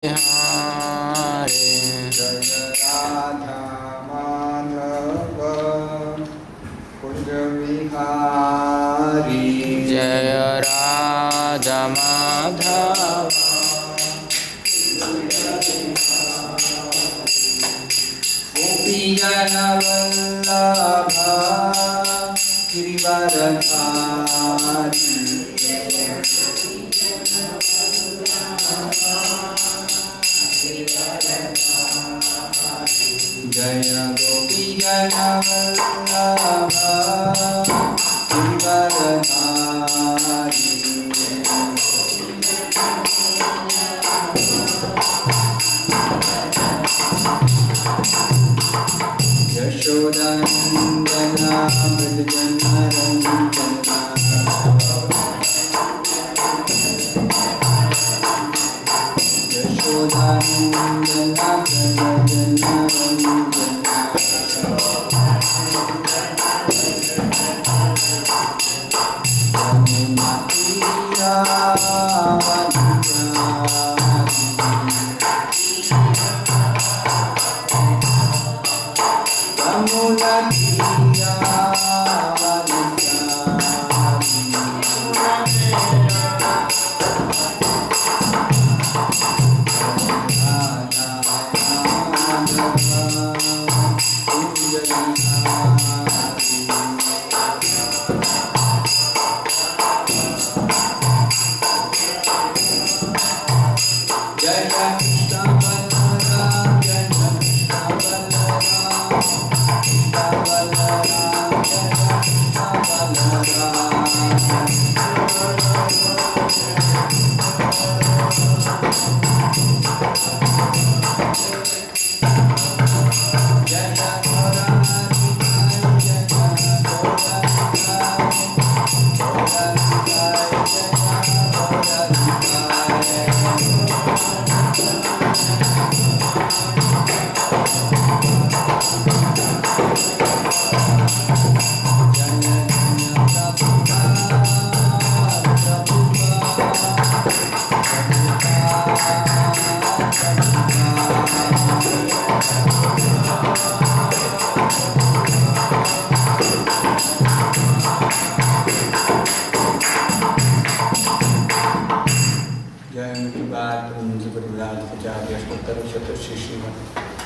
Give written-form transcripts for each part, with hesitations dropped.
Hare Jaya Radha Madhava Kunja Vihari Jaya Radha Madhava Gopi Jana Vallabha Girivaradhari Jaya Gopi Jana Vallabha Girivaradhari Yashodandana Vrajanaranjana Yashodandana Vrajanaranjana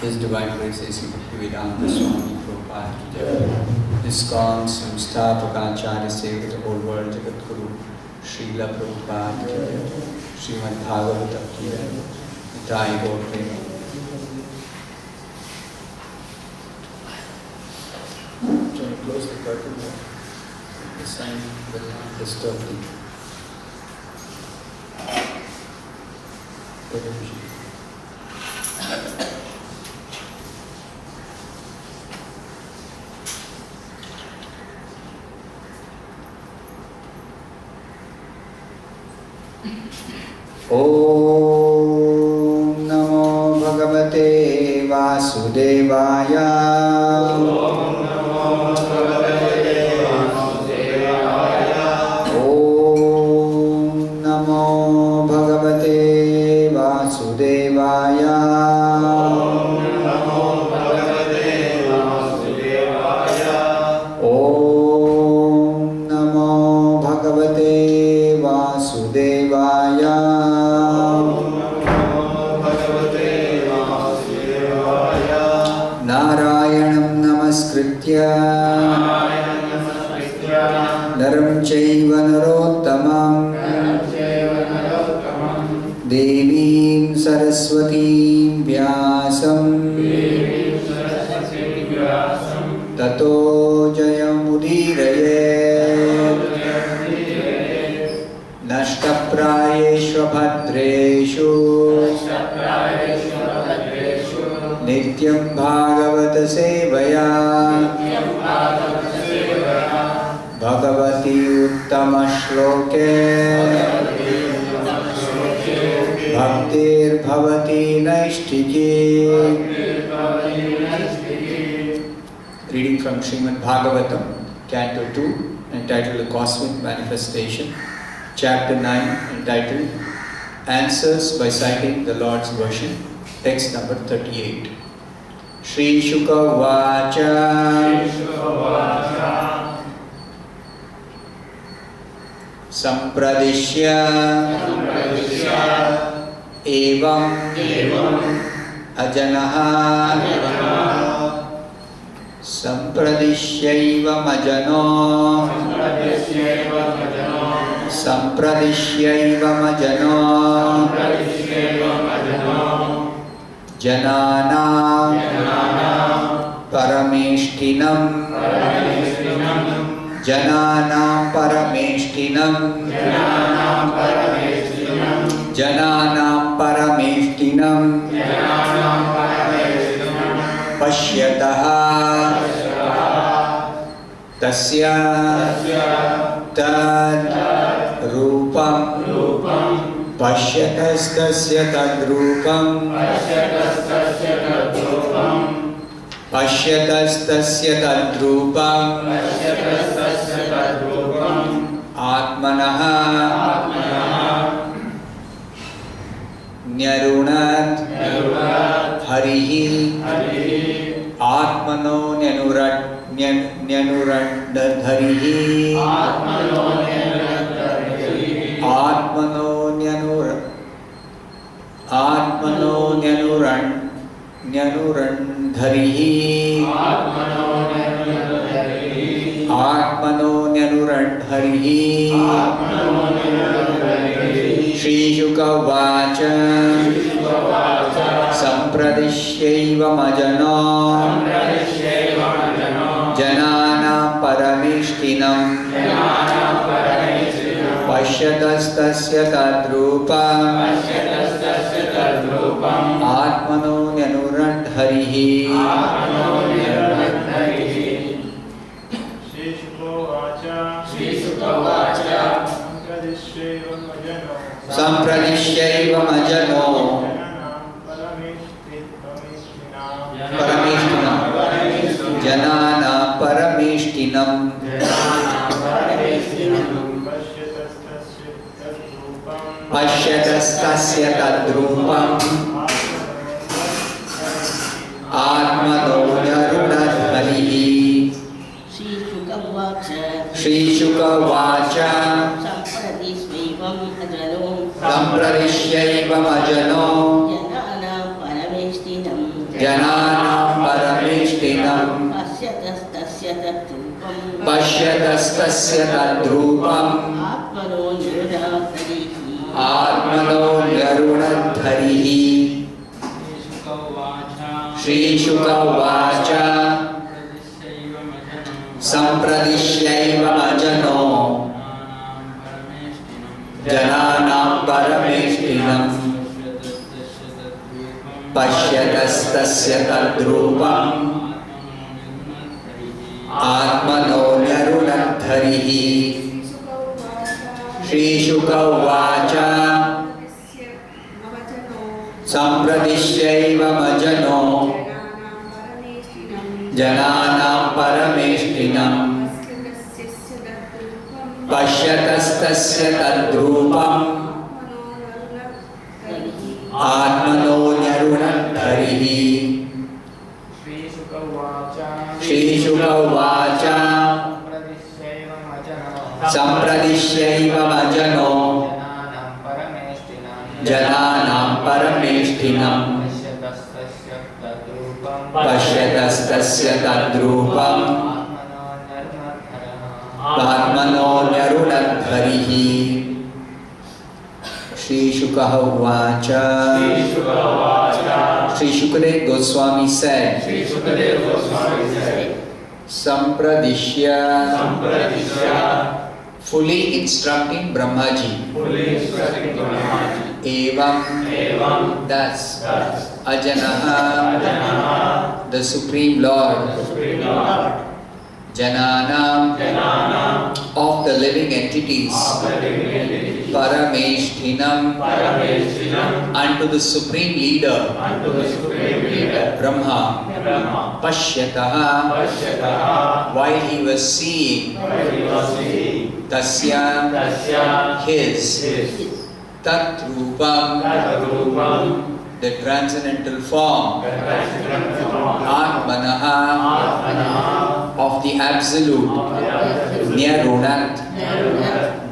His Divine Grace A.C. Bhakti-Vedanta Swami Prabhupada ki jai. ISKCON Samstapakacharya Seva the whole world Jagat Guru Srila Prabhupada ki jai. Śrīmad-Bhāgavatam ki jai. Nitai Gaur Prema. Can you close the curtain here? The sign will not disturb the television. Om Namo Bhagavate Vasudevaya. Om Namo Bhagavate Vasudevaya. Om Namo Bhagavate Vasudevaya. Om Namo Bhagavate Vasudevaya. Om Namo Bhagavate Vasudevaya. Narayanam namaskritya naram chaiva narottamam devim saraswatim vyasam tato jayamudiraye nashtaprayeshva bhadreshu Nityam Bhagavata Sevaya Bhagavati Uttama Shloke Bhaktir Bhavati Naishtiki. Reading from Śrīmad-Bhāgavatam, Canto 2, entitled The Cosmic Manifestation, Chapter 9, entitled answers by citing the Lord's version, text number 38. Śrī Śukadeva sampradiśyaivam evam ajanaḥ sampradiśyaivam ajano sampradiśyaivam ajano janānāṁ parameṣṭhinam janānāṁ parameṣṭhinam janānāṁ parameṣṭhinam paśyatas tasya tad rūpam paśyatas tasya tad rūpam paśyatas tasya tad rūpam ātmano nyaruṇad dhariḥ ātmano nyaruṇad dhariḥ ātmano nyaruṇad dhariḥ ātmano nyaruṇad dhariḥ Śrī Śukadeva sampradiśyaivam ajano janānāṁ parameṣṭhinam paśyatas tasya tad rūpam ātmano nyaruṇad dhariḥ sampradiśyaivam ajano parameṣṭhinam janānāṁ parameṣṭhinam paśyatas tasya tad rūpam ātmano nyaruṇad dhariḥ Śrī Śukadeva sampradiśyaivam ajano janānāṁ parameṣṭhinam paśyatas tasya tad rūpam ātmano nyaruṇad dhariḥ Śrī Śukadeva sampradiśyaivam ajano janānāṁ parameṣṭhinam paśyatas tasya tad rūpam ātmano nyaruṇad dhariḥ Śrī Śukadeva sampradiśyaivam ajano janānāṁ parameṣṭhinam paśyatas tasya tad rūpam ātmano nyaruṇad dhariḥ Śrī Śukadeva sampradiśyaivam ajano janānāṁ parameṣṭhinam paśyatas tasya tad rūpam ātmano nyaruṇad dhariḥ Śrī Śukadeva Śrī Śukadeva Gosvāmī said, sampradiśya, fully instructing Brahmājī, evam, thus, ajanaḥ, the Supreme Lord, janānāṁ, of the living entities, parameṣṭhinam, unto the Supreme Leader, Brahma, paśyatas, while he was seeing, tasya, his, tat rūpam, the transcendental form, ātmano, of the Absolute, nyaruṇad,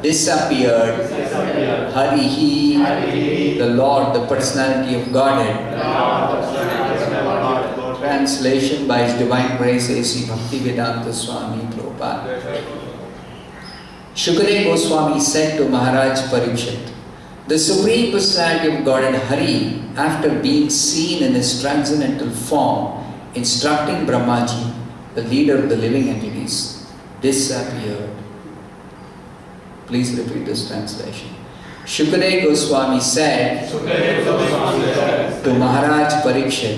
disappeared, Harihi, the Lord, the Personality of Godhead. Translation by His Divine Grace A.C. Bhaktivedanta Swami Prabhupada. Śukadeva Gosvāmī said to Mahārāja Parīkṣit, the Supreme Personality of Godhead, Hari, after being seen in His transcendental form, instructing Brahmājī, the leader of the living entities, disappeared. Please repeat this translation. Śukadeva Gosvāmī said to Mahārāja Parīkṣit,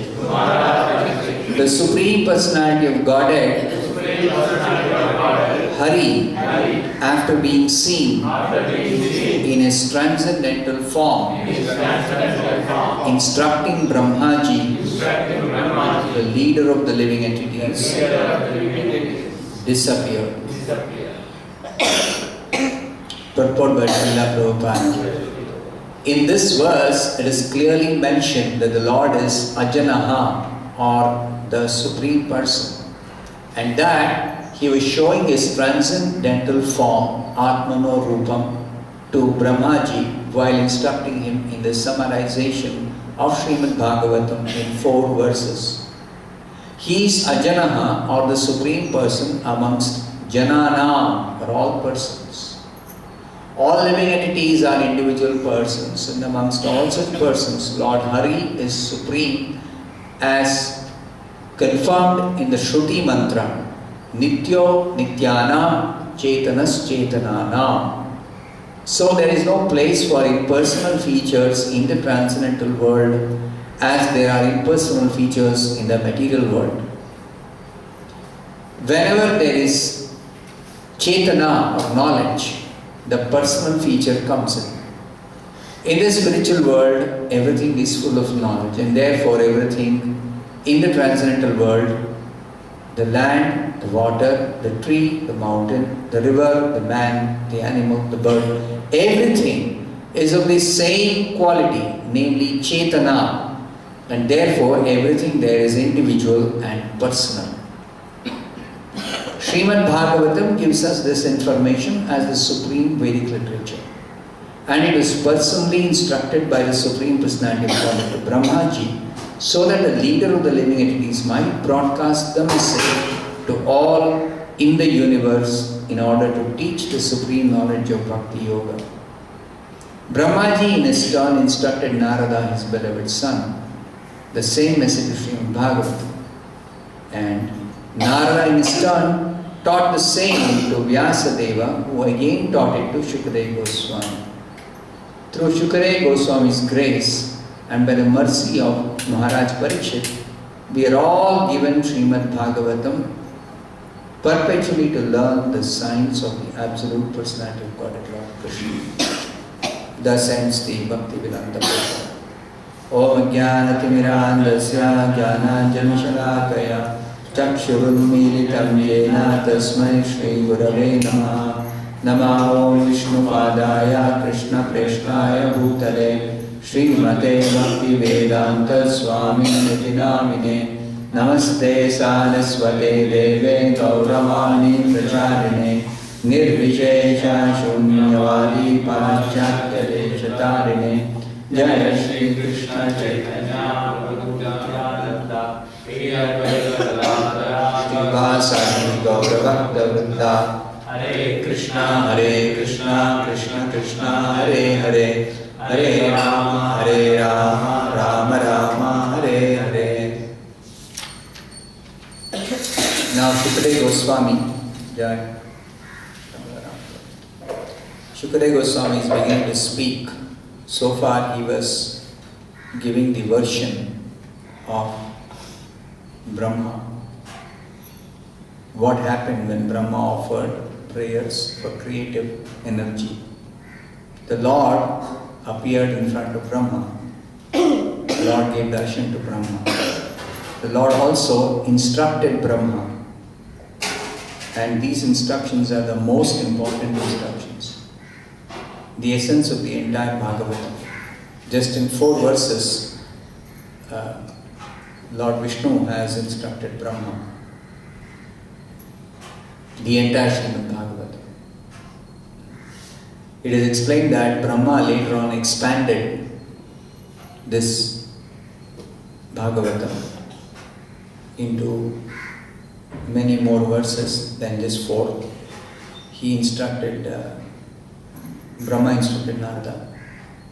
the Supreme Personality of Godhead, Hari, after being seen in His transcendental form, instructing Brahmājī, the leader of the living entities, disappeared. Purport by Srila Prabhupada. In this verse, it is clearly mentioned that the Lord is ajanaḥ, or the Supreme Person, and that He was showing His transcendental form, ātmano rūpam, to Brahmājī while instructing him in the summarization of Śrīmad-Bhāgavatam in 4 verses. He is ajanaḥ, or the Supreme Person amongst janānāṁ, or all persons. All living entities are individual persons, and amongst all such persons, Lord Hari is supreme, as confirmed in the śruti-mantra, nityo nityanam chetanas chetananam. So there is no place for impersonal features in the transcendental world as there are impersonal features in the material world. Whenever there is chetana, or knowledge, the personal feature comes in. In the spiritual world, everything is full of knowledge, and therefore everything in the transcendental world, the land, the water, the tree, the mountain, the river, the man, the animal, the bird, everything is of the same quality, namely chetana, and therefore everything there is individual and personal. Srimad-Bhāgavatam gives us this information as the supreme Vedic literature, and it was personally instructed by the Supreme Personality of Godhead to Brahmājī, so that the leader of the living entities might broadcast the message to all in the universe in order to teach the supreme knowledge of bhakti-yoga. Brahmājī in his turn instructed Narada, his beloved son, the same message of Śrīmad-Bhāgavatam, and Narada in his turn taught the same to Vyasadeva, who again taught it to Śukadeva Gosvāmī. Through Śukadeva Gosvāmī's grace and by the mercy of Mahārāja Parīkṣit, we are all given Śrīmad-Bhāgavatam perpetually to learn the science of the Absolute Personality of Godhead, Lord Krishna. Thus ends the Bhaktivedanta Prabhupada. Om Jnanatimmirandasya Jnanāञ्जनशलाकया Chakshurunmilitam Yena Tasmai Shri Gurave Namaha. Namo Vishnupadaya Krishna Preshnaya Bhutale Śrīmate Bhaktivedanta Swami Nitinamine. Namaste Saraswate Deve Gauravani Pracharine Nirvishesha Shunyavadi Paśyatya Deshatarine. Jaya Shri Krishna Chaitanya Prabhu Nityananda Shri Vasari Gauravakta Vrinda. Hare Krishna Krishna Krishna Hare Hare, Hare Rama Rama Rama Hare Hare. Now Śukadeva Gosvāmī, Śukadeva Gosvāmī is beginning to speak. So far he was giving the version of Brahma. What happened when Brahma offered prayers for creative energy? The Lord appeared in front of Brahma. The Lord gave darshan to Brahma. The Lord also instructed Brahma. And these instructions are the most important instructions. the essence of the entire Bhagavatam. Just in 4 verses, Lord Vishnu has instructed Brahma the entire Śrīmad-Bhāgavatam. It is explained that Brahma later on expanded this Bhagavatam into many more verses than just 4. He instructed, Brahma instructed Narada.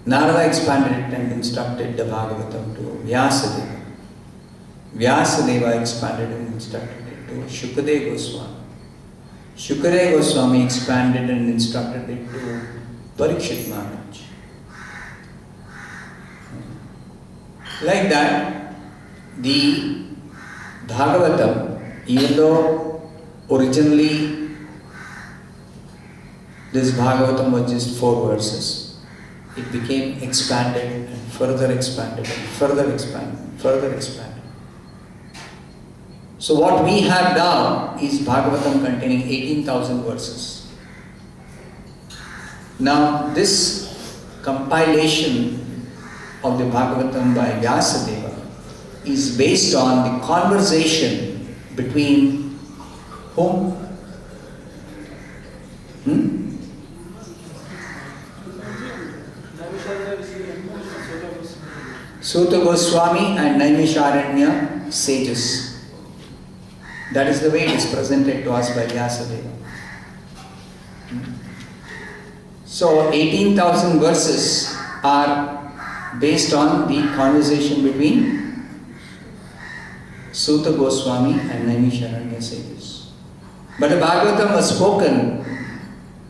Narada expanded it and instructed the Bhagavatam to Vyasadeva. Vyasadeva expanded and instructed it to Śukadeva Gosvāmī. Śukadeva Gosvāmī expanded and instructed it to Parīkṣit Mahārāja. Like that, the Bhagavatam, even though originally this Bhagavatam was just 4 verses, it became expanded and further expanded and further expanded and further expanded. So what we have now is Bhagavatam containing 18,000 verses. Now this compilation of the Bhagavatam by Vyasadeva is based on the conversation between whom? Suta Goswāmī and Naimisharanya sages. That is the way it is presented to us by Vyasadeva. So 18,000 verses are based on the conversation between Suta Goswāmī and Naimisharanya sages. But the Bhagavatam was spoken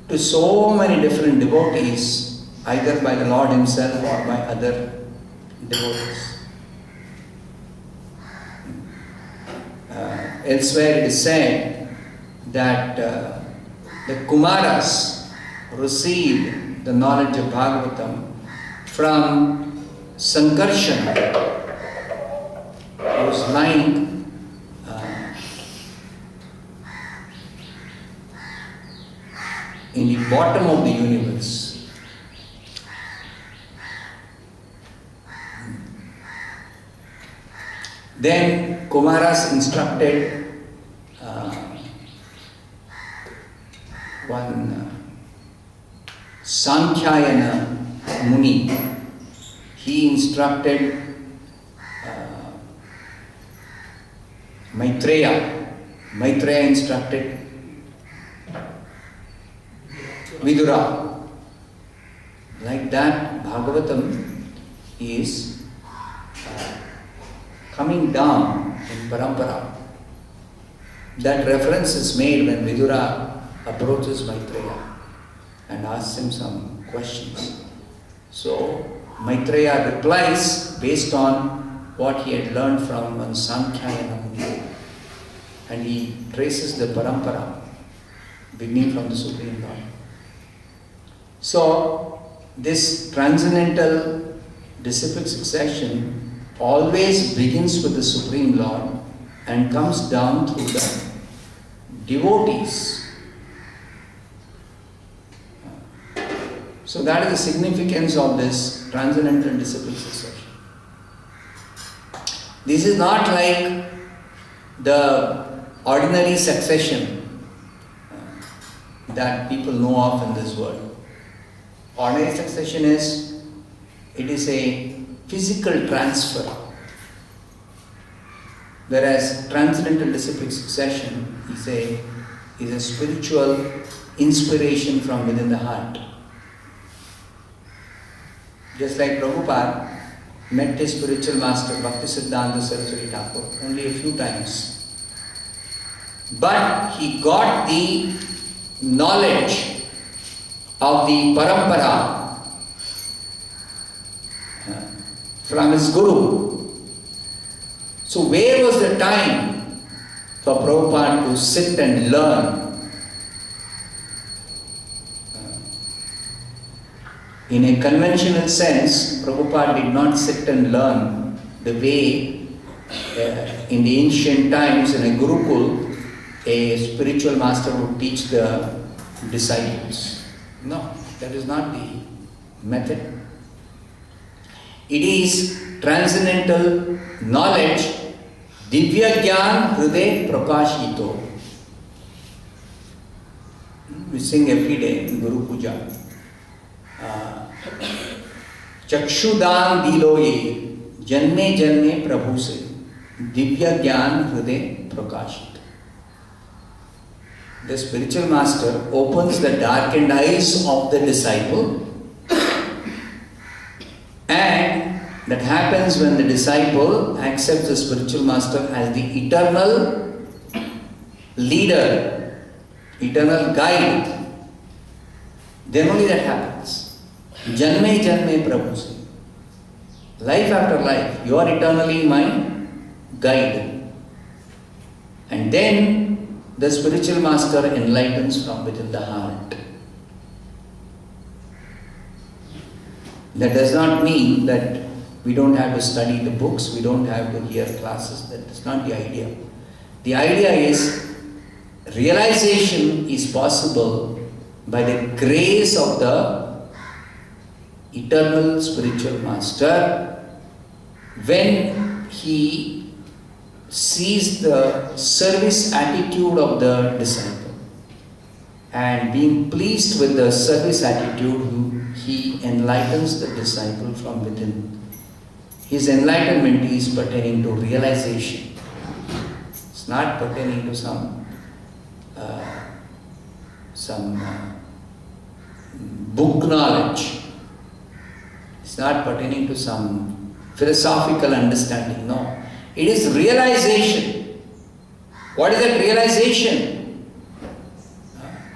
to so many different devotees, either by the Lord Himself or by other devotees. Elsewhere it is said that the Kumaras received the knowledge of Bhagavatam from Sankarsana, who was lying in the bottom of the universe. Then Kumaras instructed one Sankhyayana Muni. He instructed Maitreya. Maitreya instructed Vidura. Like that, Bhagavatam is coming down in parampara. That reference is made when Vidura approaches Maitreya and asks him some questions. So Maitreya replies based on what he had learned from one Sankhyayana Muni, and he traces the parampara beginning from the Supreme Lord. So this transcendental disciplic succession always begins with the Supreme Lord and comes down through the devotees. So that is the significance of this transcendental disciplic succession. This is not like the ordinary succession that people know of in this world. Ordinary succession is, it is a physical transfer. Whereas transcendental disciplic succession is a spiritual inspiration from within the heart. Just like Prabhupada met his spiritual master Bhaktisiddhanta Saraswati Thakur only a few times. But he got the knowledge of the parampara from his guru. So where was the time for Prabhupada to sit and learn? In a conventional sense, Prabhupada did not sit and learn the way in the ancient times in a Gurukul, a spiritual master would teach the disciples. No, that is not the method. It is transcendental knowledge, divya gyan hriday prakashito. We sing every day in Guru Puja. Chakshudan dilo ye, janme janme Prabhu se, divya gyan hriday prakashito. The spiritual master opens the darkened eyes of the disciple, and that happens when the disciple accepts the spiritual master as the eternal leader, eternal guide. Then only that happens. Janme janme Prabhu se. Life after life, you are eternally my guide. And then the spiritual master enlightens from within the heart. That does not mean that we don't have to study the books, we don't have to hear classes. That is not the idea. The idea is realization is possible by the grace of the eternal spiritual master when he sees the service attitude of the disciple, and being pleased with the service attitude, he enlightens the disciple from within. His enlightenment is pertaining to realization. It's not pertaining to some book knowledge. It's not pertaining to some philosophical understanding. No. It is realization. What is that realization?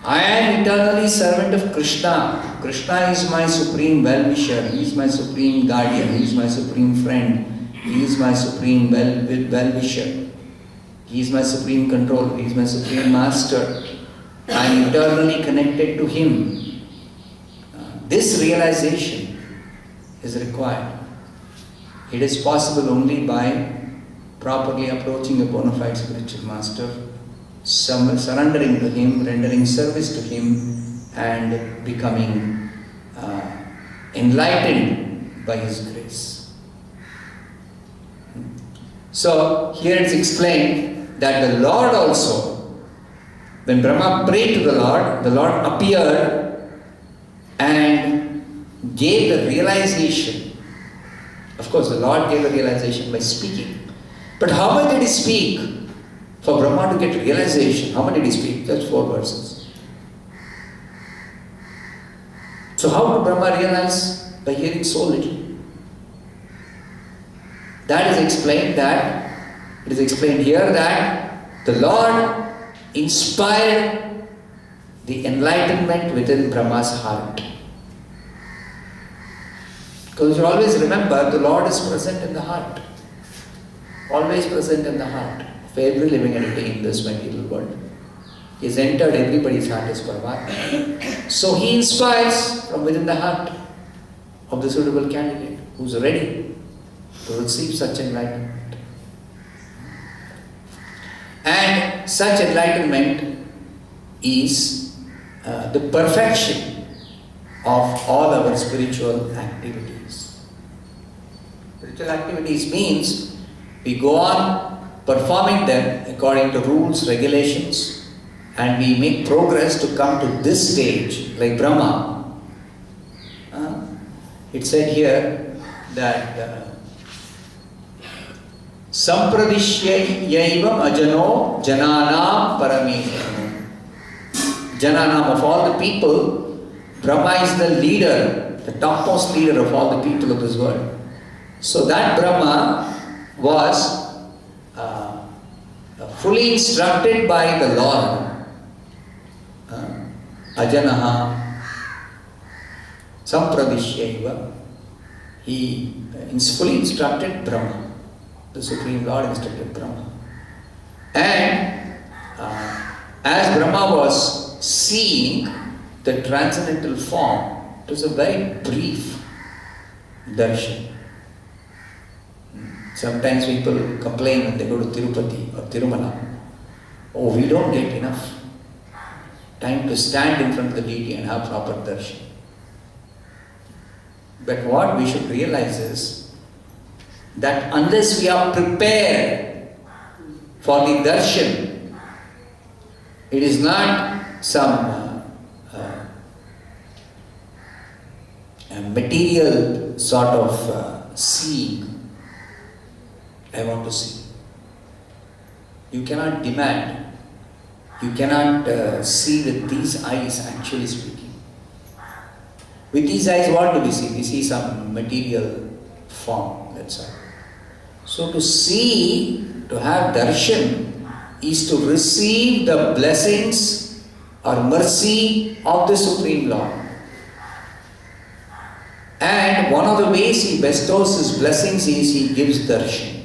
I am eternally servant of Krishna. Krishna is my supreme well-wisher. He is my supreme guardian. He is my supreme friend. He is my supreme well-wisher. He is my supreme controller. He is my supreme master. I am eternally connected to him. This realization is required. It is possible only by properly approaching a bona fide spiritual master, surrendering to him, rendering service to him, and becoming enlightened by his grace. So here it's explained that the Lord also, when Brahma prayed to the Lord appeared and gave the realization. Of course, the Lord gave the realization by speaking. But how much did he speak for Brahma to get realization? How much did he speak? Just 4 verses. So how did Brahma realize? By hearing so little. That is explained it is explained here that the Lord inspired the enlightenment within Brahma's heart. Because you should always remember the Lord is present in the heart. Always present in the heart of every living entity in this material world. He has entered everybody's heart as Paramatma. So he inspires from within the heart of the suitable candidate who is ready to receive such enlightenment. And such enlightenment is the perfection of all our spiritual activities. Spiritual activities means we go on performing them according to rules, regulations, and we make progress to come to this stage, like Brahma. It said here that sampradiśyaivam ajano janānāṁ parameṣṭhinam. Janānāṁ, of all the people, Brahma is the leader, the topmost leader of all the people of this world. So that Brahma was fully instructed by the Lord. Ajanaḥ, sampradiśyaivam. He fully instructed Brahma. The Supreme Lord instructed Brahma. And as Brahma was seeing the transcendental form, it was a very brief darshan. Sometimes people complain when they go to Tirupati or Tirumala. Oh, we don't get enough time to stand in front of the deity and have proper darshan. But what we should realize is that unless we are prepared for the darshan, it is not some material sort of seeing. I want to see. You cannot demand. You cannot see with these eyes, actually speaking. With these eyes, what do we see? We see some material form, that's all. So to see, to have darshan, is to receive the blessings or mercy of the Supreme Lord. And one of the ways He bestows His blessings is He gives darshan.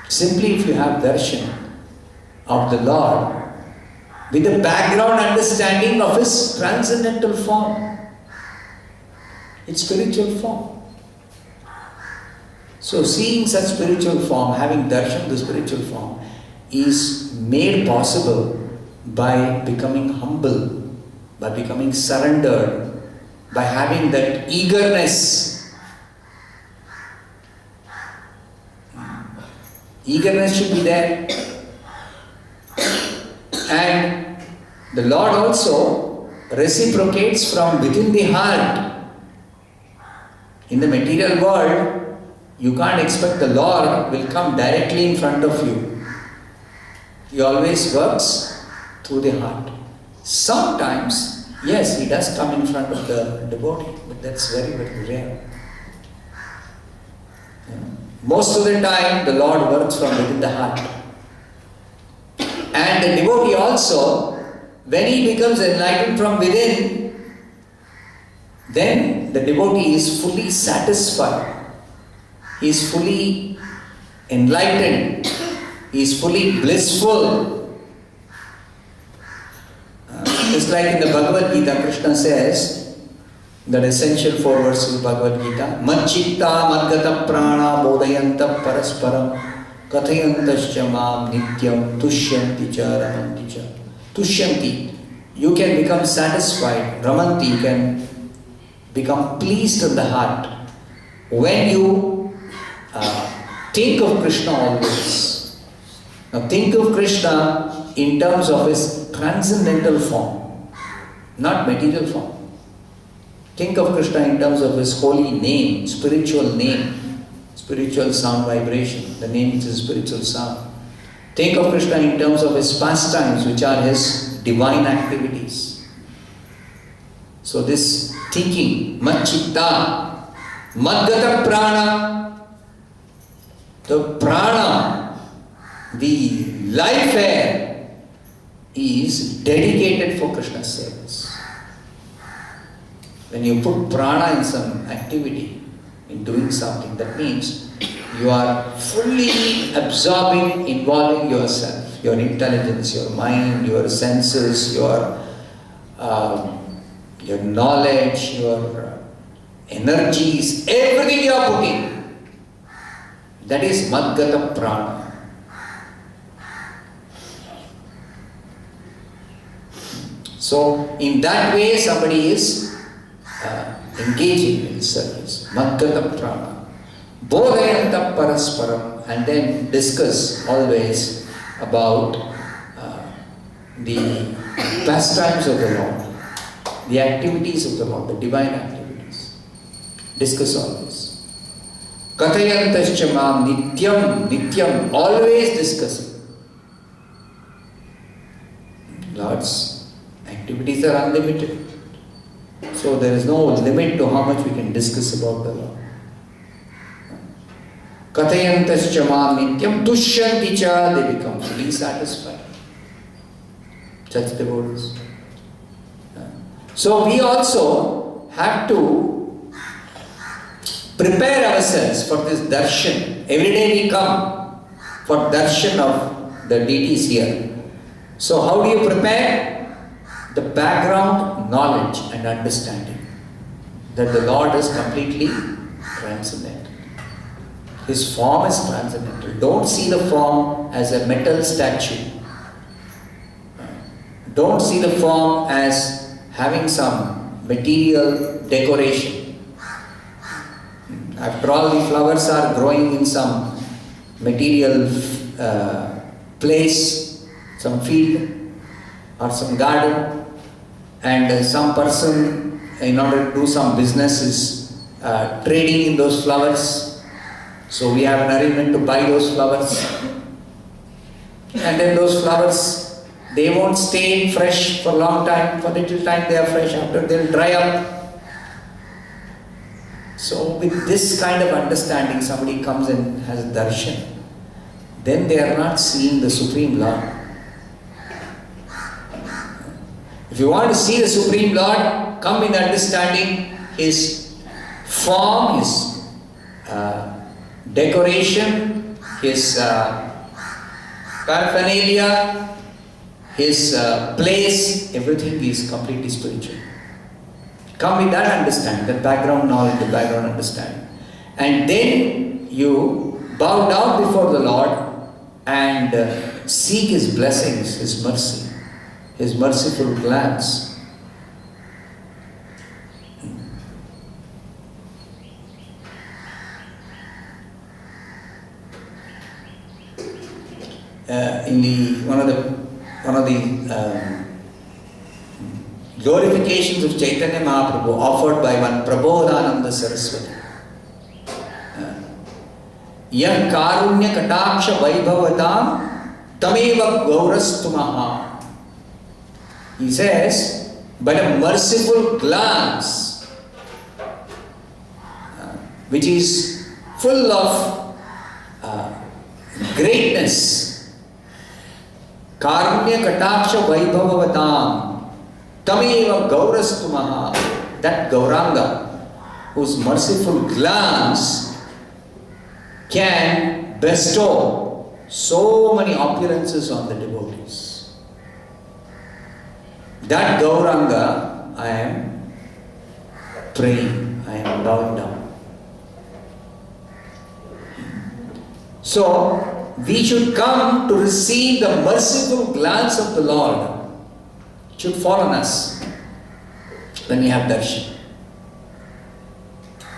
Simply if you have darshan of the Lord with the background understanding of His transcendental form, its spiritual form. So seeing such spiritual form, having darshan, the spiritual form, is made possible by becoming humble, by becoming surrendered, by having that eagerness. Eagerness should be there. And the Lord also reciprocates from within the heart. In the material world, you can't expect the Lord will come directly in front of you. He always works through the heart. Sometimes, yes, He does come in front of the devotee, but that's very, very rare. Most of the time, the Lord works from within the heart. And the devotee also, when he becomes enlightened from within, then the devotee is fully satisfied. He is fully enlightened. He is fully blissful. Just like in the Bhagavad Gita, Krishna says, that essential 4 verses of Bhagavad Gita, Mad-chitta mad-gata prana bodhayanta parasparam kathayantascha mam nityam tushyanti cha ramanti cha. Tushyanti, you can become satisfied. Ramanti, you can become pleased in the heart when you think of Krishna always. Now think of Krishna in terms of His transcendental form, not material form. Think of Krishna in terms of His holy name, spiritual sound vibration. The name is His spiritual sound. Think of Krishna in terms of His pastimes, which are His divine activities. So this thinking, Mad-chitta, Mad-gata prana, the prana, the life air, is dedicated for Krishna's service. When you put prana in some activity, in doing something, that means you are fully absorbing, involving yourself, your intelligence, your mind, your senses, your knowledge, your energies, everything you are putting. That is Mad-gata prana. So, in that way, somebody is engaging in service. Mad-gata prana. Bodhayanta parasparam. And then discuss always about the pastimes of the Lord, the activities of the Lord, the divine activities. Discuss always. Kathayantascha mam nityam, always discussing. Lord's activities are unlimited. So there is no limit to how much we can discuss about the Lord. Kathayantascha mam nityam tushyanti cha, they become fully satisfied. Such devotees. So we also have to prepare ourselves for this darshan. Every day we come for darshan of the deities here. So how do you prepare? The background knowledge and understanding that the Lord is completely transcendental. His form is transcendental. Don't see the form as a metal statue. Don't see the form as having some material decoration. After all, the flowers are growing in some material place, some field or some garden, and some person, in order to do some business, is trading in those flowers. So we have an arrangement to buy those flowers. And then those flowers, they won't stay fresh for a long time. For a little time they are fresh, after they'll dry up. So with this kind of understanding, somebody comes and has darshan, then they are not seeing the Supreme Lord. If you want to see the Supreme Lord, come in understanding His form, His decoration, His paraphernalia, His place, everything is completely spiritual. Come with that understanding, that background knowledge, the background understanding. And then you bow down before the Lord and seek His blessings, His mercy, His merciful glance. In one of the glorifications of Chaitanya Mahaprabhu offered by one Prabodhananda Saraswati, Yam karunya kataksha vaibhavatam tameva gaurastumaha. He says, but a merciful glance which is full of greatness, karunya kataksha vaibhavatam tameva gaurastumaha, that Gauranga whose merciful glance can bestow so many opulences on the devotees. That Gauranga I am praying, I am bowing down. So we should come to receive the merciful glance of the Lord. It should fall on us when we have darshan.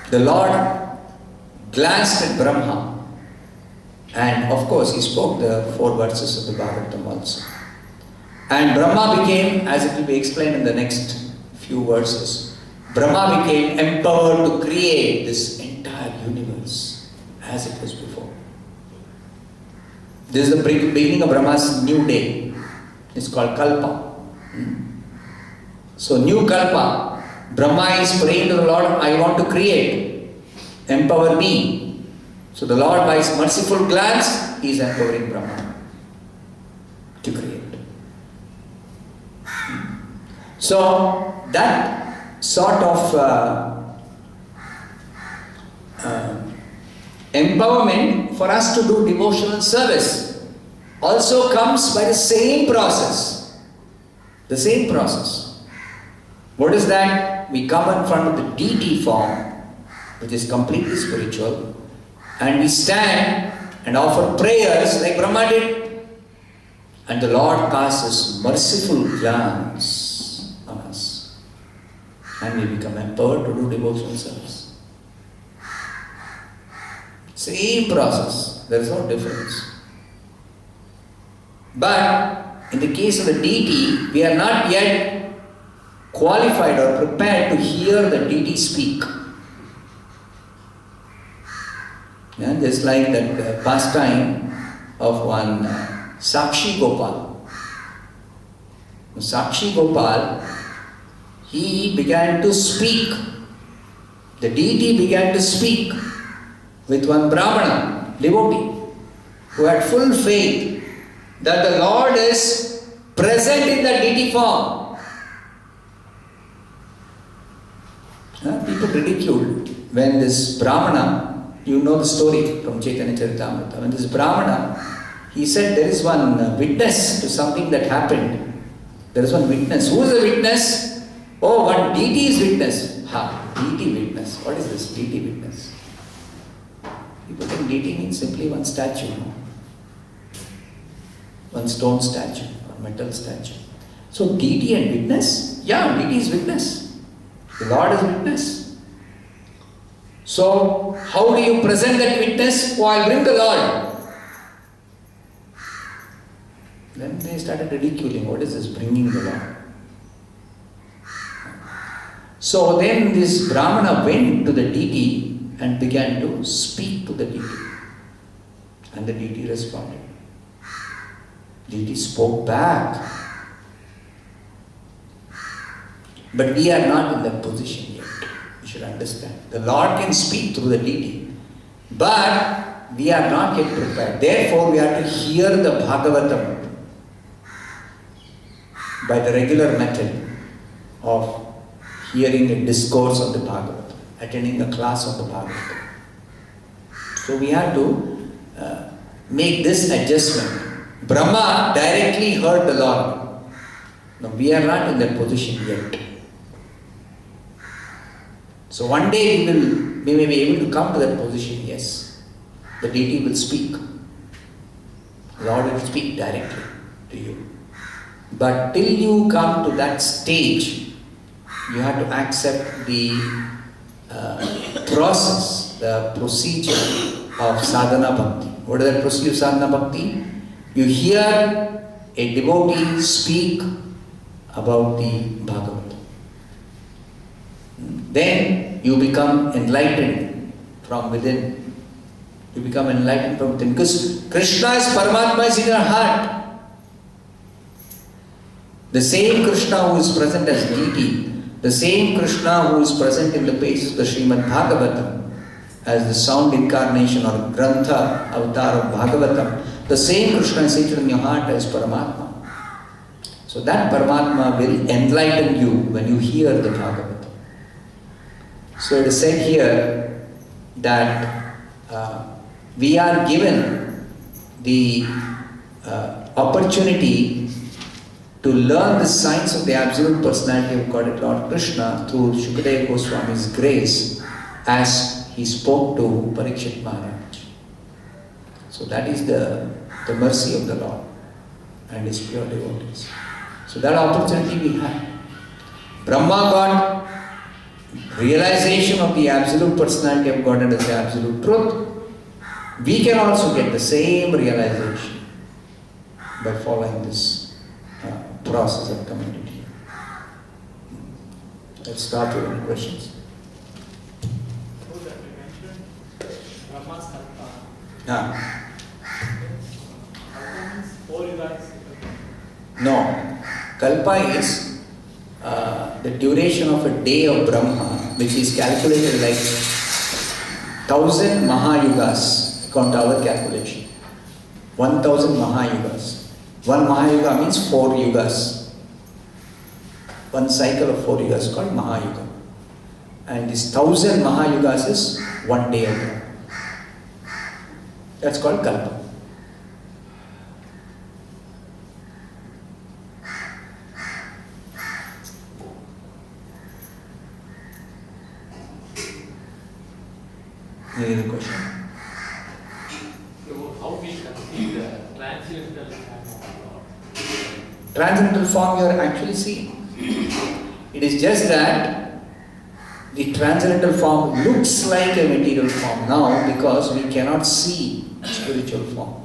The Lord glanced at Brahma, and of course He spoke the 4 verses of the Bhagavatam also. And Brahma became, as it will be explained in the next few verses, Brahma became empowered to create this entire universe as it was before. This is the beginning of Brahma's new day. It's called Kalpa. So new Kalpa, Brahma is praying to the Lord, I want to create, empower me. So the Lord, by His merciful glance, He is empowering Brahma to create. So that sort of empowerment for us to do devotional service also comes by the same process. The same process. What is that? We come in front of the deity form, which is completely spiritual, and we stand and offer prayers like Brahma did, and the Lord casts His merciful glance on us, and we become empowered to do devotional service. Same process, there is no difference. But in the case of the deity, we are not yet qualified or prepared to hear the deity speak. Yeah, just like that pastime of one Sakshi Gopal. Sakshi Gopal, he began to speak. The deity began to speak with one Brahmana, devotee, who had full faith that the Lord is present in the deity form. People ridiculed when this Brahmana, you know the story from Chaitanya Charitamrita, when this Brahmana, he said there is one witness to something that happened. There is one witness. Who is the witness? Oh, one deity is witness. Deity witness. What is this deity witness? People think deity means simply one statue. One stone statue or metal statue. So deity and witness? Yeah, deity is witness. The Lord is witness. So, how do you present that witness? Oh, I'll bring the Lord. Then they started ridiculing. What is this bringing the Lord? So then this Brahmana went to the deity and began to speak to the deity. And the deity responded. Deity spoke back. But we are not in that position yet. You should understand. The Lord can speak through the deity. But we are not yet prepared. Therefore, we have to hear the Bhagavatam by the regular method of hearing a discourse of the Bhagavatam, attending a class of the Bhagavatam. So we have to make this adjustment. Brahma directly heard the Lord. No, we are not in that position yet. So one day we may be able to come to that position, yes. The deity will speak. The Lord will speak directly to you. But till you come to that stage, you have to accept the process, the procedure of sadhana bhakti. What is that procedure of sadhana bhakti? You hear a devotee speak about the Bhagavatam. Then you become enlightened from within. You become enlightened from within. Because Krishna is Paramatma is in your heart. The same Krishna who is present as deity, the same Krishna who is present in the pages of the Srimad-Bhāgavatam as the sound incarnation or Grantha avatar of Bhagavatam, the same Krishna is seated in your heart as Paramatma. So that Paramatma will enlighten you when you hear the Bhagavatam. So it is said here that we are given the opportunity to learn the science of the Absolute Personality of Godhead, Lord Krishna, through Śrī Śukadeva Gosvāmī's grace as he spoke to Parīkṣit Mahārāja. So that is the mercy of the Lord and his pure devotees. So that opportunity we have. Brahma got realization of the Absolute Personality of Godhead as the Absolute Truth. We can also get the same realization by following this process of community. Let's start with any questions. No. Kalpa is the duration of a day of Brahma, which is calculated like 1,000 Mahayugas, according to our calculation. 1,000 Mahayugas. One Mahayuga means 4 yugas. One cycle of 4 yugas is called Mahayuga. And this 1,000 Mahayugas is 1 day of Brahma. That's called Kalpa. Any other question? So how we conceive the transcendental form of God? Transcendental form you are actually seeing. It is just that the transcendental form looks like a material form now because we cannot see spiritual form.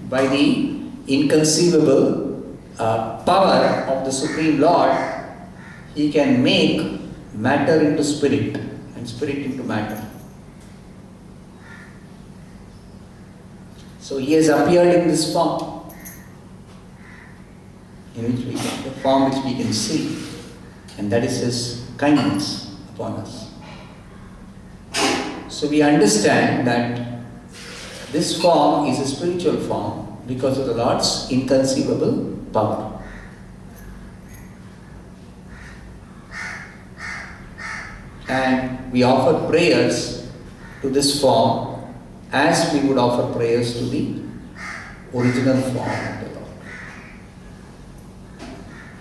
By the inconceivable power of the Supreme Lord, He can make matter into spirit and spirit into matter. So He has appeared in this form, in which the form which we can see, and that is His kindness upon us. So we understand that this form is a spiritual form because of the Lord's inconceivable power. And we offer prayers to this form as we would offer prayers to the original form of the Lord.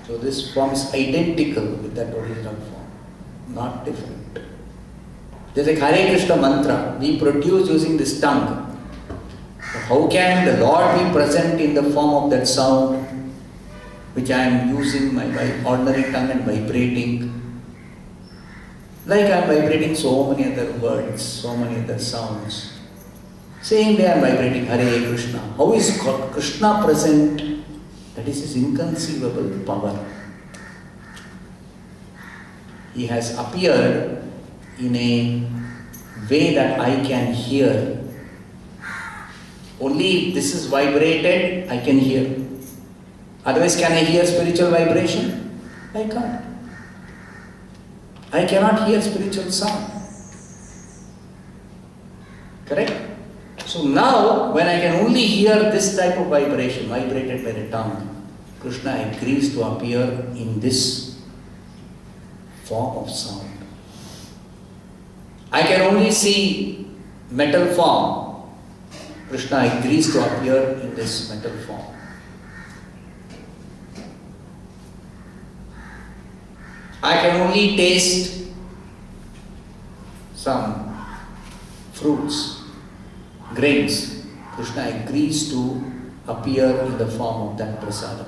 So this form is identical with that original form, not different. Just like Hare Krishna mantra, we produce using this tongue. So how can the Lord be present in the form of that sound which I am using my ordinary tongue and vibrating. Like I am vibrating so many other words, so many other sounds. Same way I am vibrating Hare Krishna. How is Krishna present? That is his inconceivable power. He has appeared in a way that I can hear. Only if this is vibrated, I can hear. Otherwise, can I hear spiritual vibration? I can't. I cannot hear spiritual sound. Correct? So now, when I can only hear this type of vibration, vibrated by the tongue, Krishna agrees to appear in this form of sound. I can only see metal form. Krishna agrees to appear in this metal form. I can only taste some fruits, grains. Krishna agrees to appear in the form of that prasadam.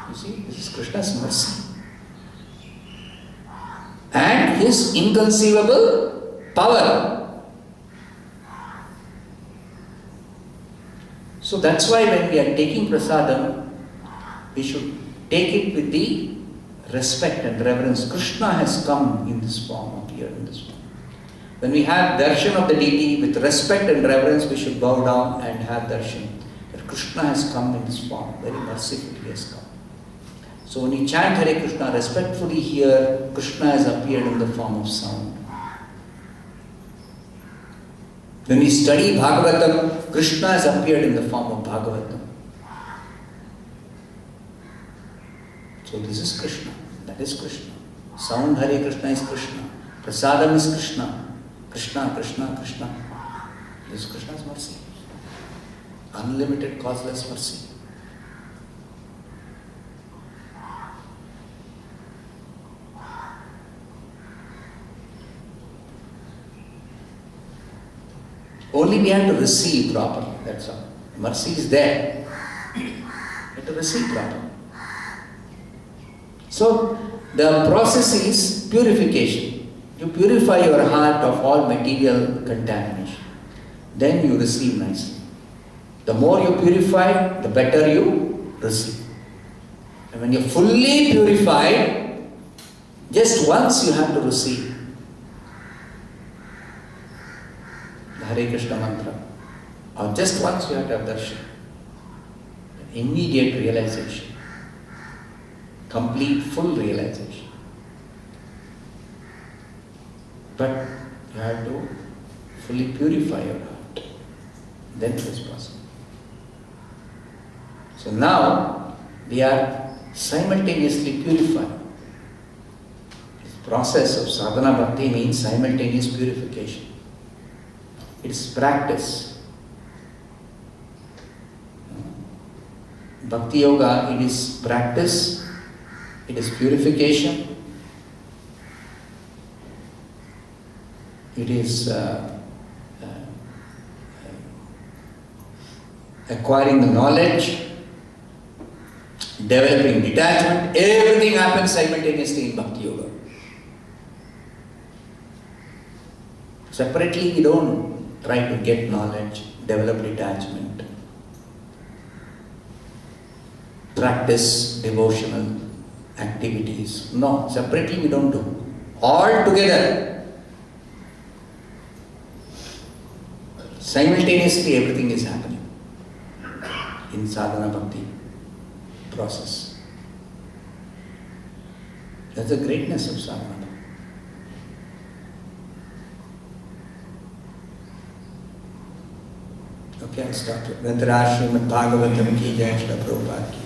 You see, this is Krishna's mercy. And his inconceivable power. So that's why when we are taking prasadam, we should take it with the respect and reverence. Krishna has come in this form, appeared in this form. When we have darshan of the deity with respect and reverence, we should bow down and have darshan. That Krishna has come in this form, very mercifully he has come. So when you chant Hare Krishna, respectfully hear, Krishna has appeared in the form of sound. When we study Bhagavatam, Krishna has appeared in the form of Bhagavatam. So this is Krishna, that is Krishna. Sound Hare Krishna is Krishna. Prasadam is Krishna. Krishna, Krishna, Krishna. This is Krishna's mercy. Unlimited, causeless mercy. Only we have to receive properly, that's all. Mercy is there. We have to receive properly. So, the process is purification. You purify your heart of all material contamination. Then you receive nicely. The more you purify, the better you receive. And when you're fully purified, just once you have to receive the Hare Krishna mantra. Or just once you have to have darshan. Immediate realization. Complete, full realization. But you have to fully purify your heart. Then it is possible. So now we are simultaneously purifying. This process of sadhana bhakti means simultaneous purification. It is practice. Bhakti-yoga, it is practice. It is purification. It is acquiring the knowledge, developing detachment. Everything happens simultaneously in Bhakti Yoga. Separately, we don't try to get knowledge, develop detachment, practice devotional activities. No, separately we don't do. All together. Simultaneously everything is happening in sadhana bhakti process. That's the greatness of sadhana. Okay, I'll stop it. Śrīmad-Bhāgavatam ki jai, Prabhupada ki